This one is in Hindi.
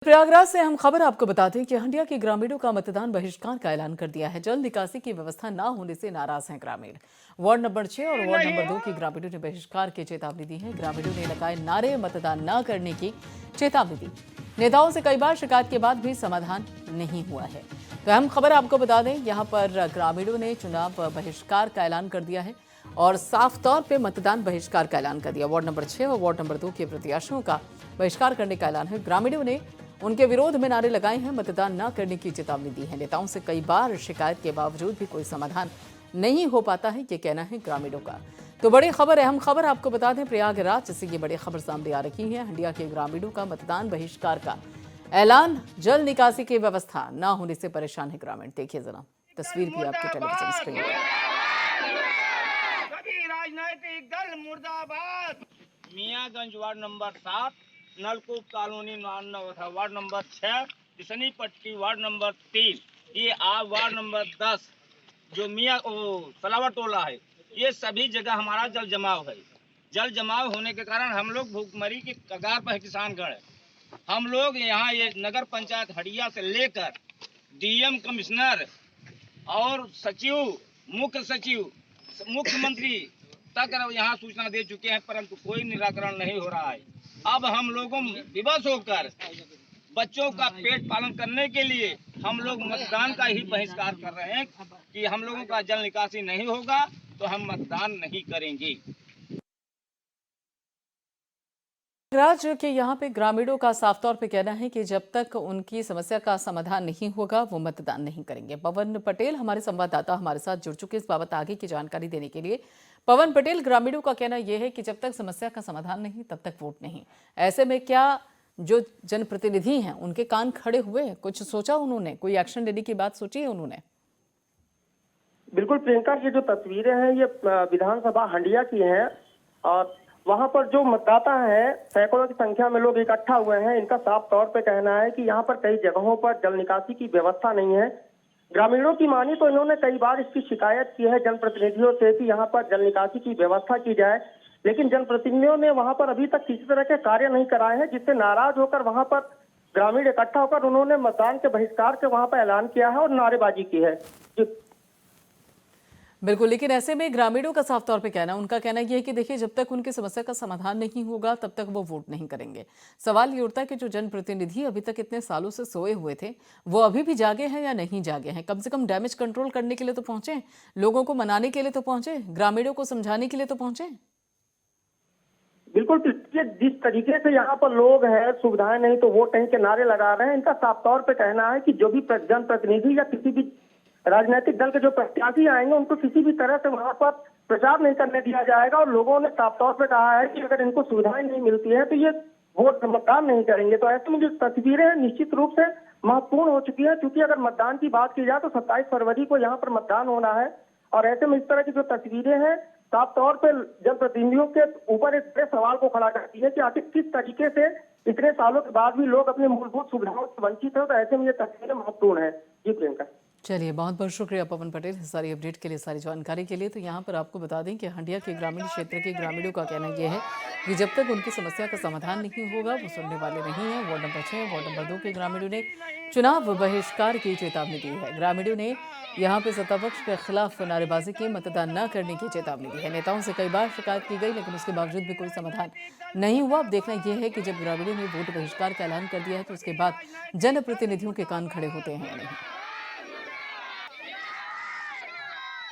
प्रयागराज से हम खबर आपको बताते हैं कि हंडिया के ग्रामीणों का मतदान बहिष्कार का ऐलान कर दिया है। जल निकासी की व्यवस्था न होने से नाराज हैं ग्रामीण। वार्ड नंबर 6 और वार्ड नंबर 2 के ग्रामीणों ने बहिष्कार की चेतावनी दी है। ग्रामीणों ने लगाए नारे, मतदान न करने की चेतावनी दी। नेताओं से कई बार शिकायत के बाद भी समाधान नहीं हुआ है। तो अहम खबर आपको बता दें, यहाँ पर ग्रामीणों ने चुनाव बहिष्कार का ऐलान कर दिया है और साफ तौर पे मतदान बहिष्कार का ऐलान कर दिया। वार्ड नंबर 6 और वार्ड नंबर 2 के प्रत्याशियों का बहिष्कार करने का ऐलान है। ग्रामीणों ने उनके विरोध में नारे लगाए हैं, मतदान न करने की चेतावनी दी है। नेताओं से कई बार शिकायत के बावजूद भी कोई समाधान नहीं हो पाता है, ये कहना है ग्रामीणों का। तो बड़ी खबर, अहम खबर आपको बता दें, प्रयागराज से ये बड़ी खबर सामने आ रही है। हंडिया के ग्रामीणों का मतदान बहिष्कार का ऐलान। जल निकासी की व्यवस्था न होने से परेशान है ग्रामीण। देखिए जरा तस्वीर भी आपके टेलीविजन स्क्रीन पर। राजनीतिक दल मुर्दाबाद। मियागंज वार्ड नंबर 7, नलकूप कॉलोनी वार्ड नंबर 6, किसनी पट्टी वार्ड नंबर 3, ये वार्ड नंबर 10 जो सलावर टोला है, ये सभी जगह हमारा जल जमाव है। जल जमाव होने के कारण हम लोग भूखमरी की कगार पर है। किसानगढ़ हम लोग यहाँ ये नगर पंचायत हंडिया से लेकर डीएम कमिश्नर और सचिव, मुख्य सचिव, मुख्यमंत्री तक यहाँ सूचना दे चुके हैं, परंतु कोई निराकरण नहीं हो रहा है। अब हम लोगों विवश होकर बच्चों का पेट पालन करने के लिए हम लोग मतदान का ही बहिष्कार कर रहे हैं कि हम लोगों का जल निकासी नहीं होगा तो हम मतदान नहीं करेंगे। राज्य के यहाँ पे ग्रामीणों का साफ तौर पे कहना है कि जब तक उनकी समस्या का समाधान नहीं होगा वो मतदान नहीं करेंगे। पवन पटेल हमारे संवाददाता हमारे साथ जुड़ चुके इस बाबत आगे की जानकारी देने के लिए। पवन पटेल, ग्रामीणों का कहना यह है कि जब तक समस्या का समाधान नहीं तब तक वोट नहीं। ऐसे में क्या जो जनप्रतिनिधि हैं उनके कान खड़े हुए हैं? कुछ सोचा उन्होंने? कोई एक्शन लेने की बात सोची है उन्होंने? बिल्कुल प्रियंका, ये जो तस्वीरें हैं ये विधानसभा हंडिया की हैं और वहां पर जो मतदाता हैं, सैकड़ों की संख्या में लोग इकट्ठा हुए हैं। इनका साफ तौर पे कहना है कि यहाँ पर कई जगहों पर जल निकासी की व्यवस्था नहीं है। ग्रामीणों की मानी तो इन्होंने कई बार इसकी शिकायत की है जनप्रतिनिधियों से कि यहाँ पर जल निकासी की व्यवस्था की जाए, लेकिन जनप्रतिनिधियों ने वहां पर अभी तक किसी तरह के कार्य नहीं कराए हैं, जिससे नाराज होकर वहां पर ग्रामीण इकट्ठा होकर उन्होंने मतदान के बहिष्कार के वहां पर ऐलान किया है और नारेबाजी की है। बिल्कुल, लेकिन ऐसे में ग्रामीणों का साफ तौर पे कहना, उनका कहना यह है कि देखिए जब तक उनकी समस्या का समाधान नहीं होगा तब तक वो वोट नहीं करेंगे। सवाल ये उठता है कि जो जनप्रतिनिधि अभी तक इतने सालों से सोए हुए थे वो अभी भी जागे हैं या नहीं जागे हैं? कम से कम डैमेज कंट्रोल करने के लिए तो पहुंचे, लोगों को मनाने के लिए तो पहुंचे, ग्रामीणों को समझाने के लिए तो पहुंचे। बिल्कुल, जिस तरीके से यहाँ पर लोग हैं, सुविधाएं नहीं तो वोट नहीं के नारे लगा रहे हैं, इनका साफ तौर पे कहना है कि जो भी जनप्रतिनिधि या किसी भी राजनीतिक दल के जो प्रत्याशी आएंगे उनको किसी भी तरह से वहां पर प्रचार नहीं करने दिया जाएगा। और लोगों ने साफ तौर पे कहा है कि अगर इनको सुविधाएं नहीं मिलती है तो ये वोट मतदान नहीं करेंगे। तो ऐसे में जो तस्वीरें निश्चित रूप से महत्वपूर्ण हो चुकी है, क्योंकि अगर मतदान की बात की जाए तो 27 फरवरी को यहाँ पर मतदान होना है। और ऐसे में इस तरह की जो तस्वीरें हैं साफ तौर पे जनप्रतिनिधियों के ऊपर एक बड़े सवाल को खड़ा करती है कि आखिर किस तरीके से इतने सालों के बाद भी लोग अपनी मूलभूत सुविधाओं से वंचित है। तो ऐसे में ये तस्वीरें महत्वपूर्ण है। जी प्रियंका। चलिए, बहुत बहुत शुक्रिया पवन पटेल सारी अपडेट के लिए, सारी जानकारी के लिए। तो यहाँ पर आपको बता दें कि हंडिया के ग्रामीण क्षेत्र के ग्रामीणों का कहना यह है कि जब तक उनकी समस्या का समाधान नहीं होगा वो सुनने वाले नहीं हैं। वार्ड नंबर 6, वार्ड नंबर 2 के ग्रामीणों ने चुनाव बहिष्कार की चेतावनी दी है। ग्रामीणों ने यहाँ पे सत्तापक्ष के खिलाफ नारेबाजी की, मतदान न करने की चेतावनी दी है। नेताओं से कई बार शिकायत की गई लेकिन उसके बावजूद भी कोई समाधान नहीं हुआ। अब देखना यह है कि जब ग्रामीणों ने वोट बहिष्कार का ऐलान कर दिया है तो उसके बाद जनप्रतिनिधियों के कान खड़े होते हैं या नहीं।